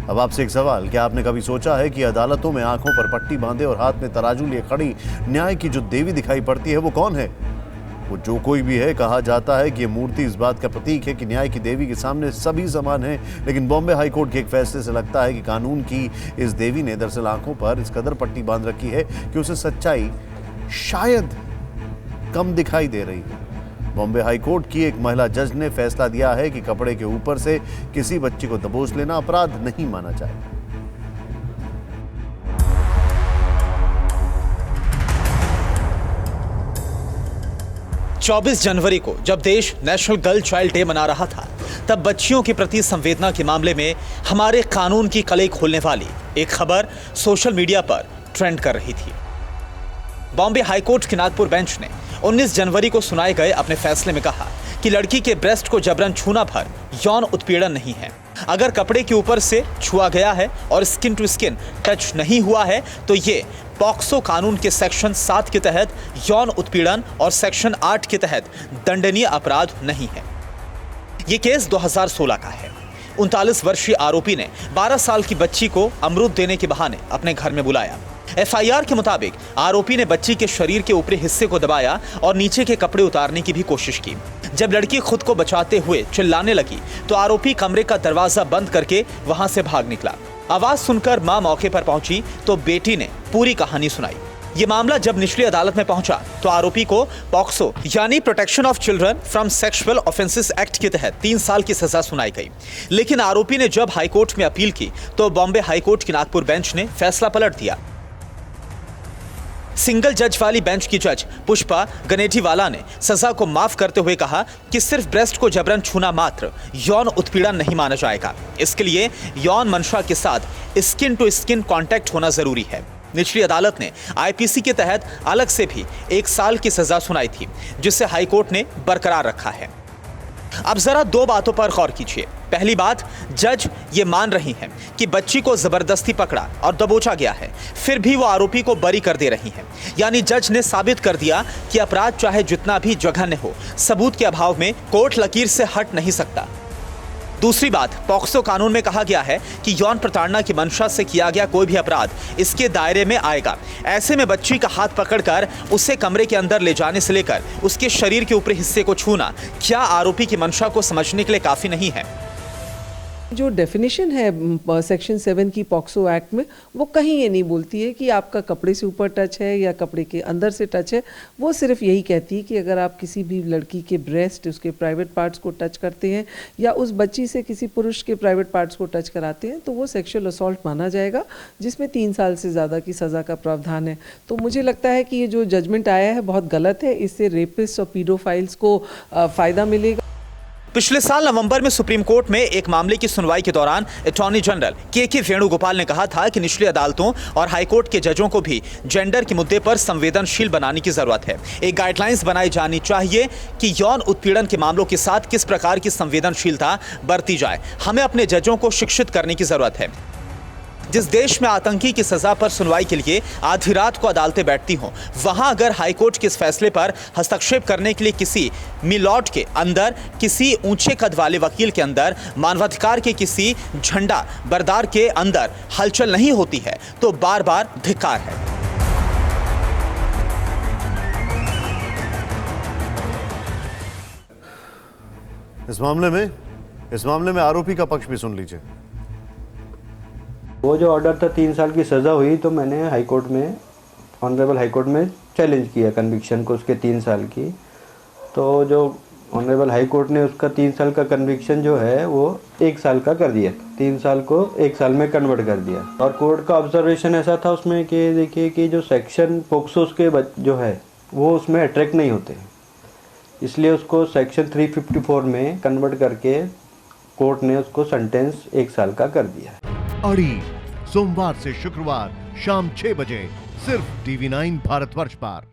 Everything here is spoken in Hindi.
अब आपसे एक सवाल, क्या आपने कभी सोचा है कि अदालतों में आंखों पर पट्टी बांधे और हाथ में तराजू लिए खड़ी न्याय की जो देवी दिखाई पड़ती है वो कौन है? वो जो कोई भी है। कहा जाता है कि ये मूर्ति इस बात का प्रतीक है कि न्याय की देवी के सामने सभी समान हैं। लेकिन बॉम्बे हाईकोर्ट के एक फैसले से लगता है कि कानून की इस देवी ने दरअसल आंखों पर इस कदर पट्टी बांध रखी है कि उसे सच्चाई शायद कम दिखाई दे रही है। बॉम्बे हाईकोर्ट की एक महिला जज ने फैसला दिया है कि कपड़े के ऊपर से किसी बच्ची को दबोच लेना अपराध नहीं माना जाएगा। चौबीस जनवरी को जब देश नेशनल गर्ल चाइल्ड डे मना रहा था, तब बच्चियों के प्रति संवेदना के मामले में हमारे कानून की कलई खोलने वाली एक खबर सोशल मीडिया पर ट्रेंड कर रही थी। बॉम्बे हाईकोर्ट की नागपुर बेंच ने 19 जनवरी को सुनाए गए अपने फैसले में कहा कि लड़की के ब्रेस्ट को जबरन छूना भर यौन उत्पीड़न नहीं है। अगर कपड़े के ऊपर से छुआ गया है और स्किन टू स्किन टच नहीं हुआ है तो ये पॉक्सो कानून के सेक्शन 7 के तहत यौन उत्पीड़न और सेक्शन 8 के तहत दंडनीय अपराध नहीं है। ये केस 2016 का है। 39 वर्षीय आरोपी ने 12 साल की बच्ची को अमरूद देने के बहाने अपने घर में बुलाया। एफआईआर के मुताबिक आरोपी ने बच्ची के शरीर के ऊपरी हिस्से को दबाया और नीचे के कपड़े उतारने की भी कोशिश की। जब लड़की खुद को बचाते हुए चिल्लाने लगी तो आरोपी कमरे का दरवाजा बंद करके वहां से भाग निकला। आवाज सुनकर मां मौके पर पहुंची तो बेटी ने पूरी कहानी सुनाई। ये मामला जब निचली अदालत में पहुंचा तो आरोपी को पॉक्सो यानी protection of children from sexual offences act के तहत 3 साल की सजा सुनाई गई। लेकिन आरोपी ने जब हाईकोर्ट में अपील की तो बॉम्बे हाईकोर्ट की नागपुर बेंच ने फैसला पलट दिया। सिंगल जज वाली बेंच की जज पुष्पा गनेठीवाला ने सजा को माफ करते हुए कहा कि सिर्फ ब्रेस्ट को जबरन छूना मात्र यौन उत्पीड़न नहीं माना जाएगा। इसके लिए यौन मंशा के साथ स्किन टू स्किन कांटेक्ट होना जरूरी है। निचली अदालत ने आईपीसी के तहत अलग से भी 1 साल की सजा सुनाई थी, जिसे हाईकोर्ट ने बरकरार रखा है। अब जरा 2 बातों पर गौर कीजिए। पहली बात, जज ये मान रही हैं कि बच्ची को जबरदस्ती पकड़ा और दबोचा गया है, फिर भी वो आरोपी को बरी कर दे रही हैं। यानी जज ने साबित कर दिया कि अपराध चाहे जितना भी जघन्य हो, सबूत के अभाव में कोर्ट लकीर से हट नहीं सकता। दूसरी बात, पॉक्सो कानून में कहा गया है कि यौन प्रताड़ना की मंशा से किया गया कोई भी अपराध इसके दायरे में आएगा। ऐसे में बच्ची का हाथ पकड़कर उसे कमरे के अंदर ले जाने से लेकर उसके शरीर के ऊपरी हिस्से को छूना क्या आरोपी की मंशा को समझने के लिए काफी नहीं है? जो डेफिनेशन है सेक्शन 7 की पॉक्सो एक्ट में, वो कहीं ये नहीं बोलती है कि आपका कपड़े से ऊपर टच है या कपड़े के अंदर से टच है। वो सिर्फ यही कहती है कि अगर आप किसी भी लड़की के ब्रेस्ट, उसके प्राइवेट पार्ट्स को टच करते हैं या उस बच्ची से किसी पुरुष के प्राइवेट पार्ट्स को टच कराते हैं तो वो सेक्सुअल असॉल्ट माना जाएगा, जिसमें 3 साल से ज़्यादा की सज़ा का प्रावधान है। तो मुझे लगता है कि ये जो जजमेंट आया है बहुत गलत है। इससे रेपिस्ट और पीडोफाइल्स को फ़ायदा मिलेगा। पिछले साल नवंबर में सुप्रीम कोर्ट में एक मामले की सुनवाई के दौरान अटॉर्नी जनरल के वेणुगोपाल ने कहा था कि निचली अदालतों और हाईकोर्ट के जजों को भी जेंडर के मुद्दे पर संवेदनशील बनाने की जरूरत है। एक गाइडलाइंस बनाई जानी चाहिए कि यौन उत्पीड़न के मामलों के साथ किस प्रकार की संवेदनशीलता बरती जाए। हमें अपने जजों को शिक्षित करने की जरूरत है। जिस देश में आतंकी की सजा पर सुनवाई के लिए आधी रात को अदालतें बैठती हों, वहां अगर हाईकोर्ट के इस फैसले पर हस्तक्षेप करने के लिए किसी मिलॉट के अंदर, किसी ऊंचे कद वाले वकील के अंदर, मानवाधिकार के किसी झंडा बरदार के अंदर हलचल नहीं होती है तो बार बार धिक्कार है। इस मामले में आरोपी का पक्ष भी सुन लीजिए। वो जो ऑर्डर था 3 साल की सज़ा हुई तो मैंने हाईकोर्ट में, ऑनरेबल हाईकोर्ट में चैलेंज किया कन्विक्शन को उसके 3 साल की। तो जो ऑनरेबल हाईकोर्ट ने उसका 3 साल का कन्विक्शन जो है वो 1 साल का कर दिया। 3 साल को 1 साल में कन्वर्ट कर दिया। और कोर्ट का ऑब्जर्वेशन ऐसा था उसमें कि देखिए कि जो सेक्शन पोक्सोस के जो है वो उसमें अट्रैक्ट नहीं होते, इसलिए उसको सेक्शन 354 में कन्वर्ट करके कोर्ट ने उसको सेंटेंस 1 साल का कर दिया। अड़ी सोमवार से शुक्रवार शाम 6 बजे सिर्फ TV9 भारतवर्ष पर।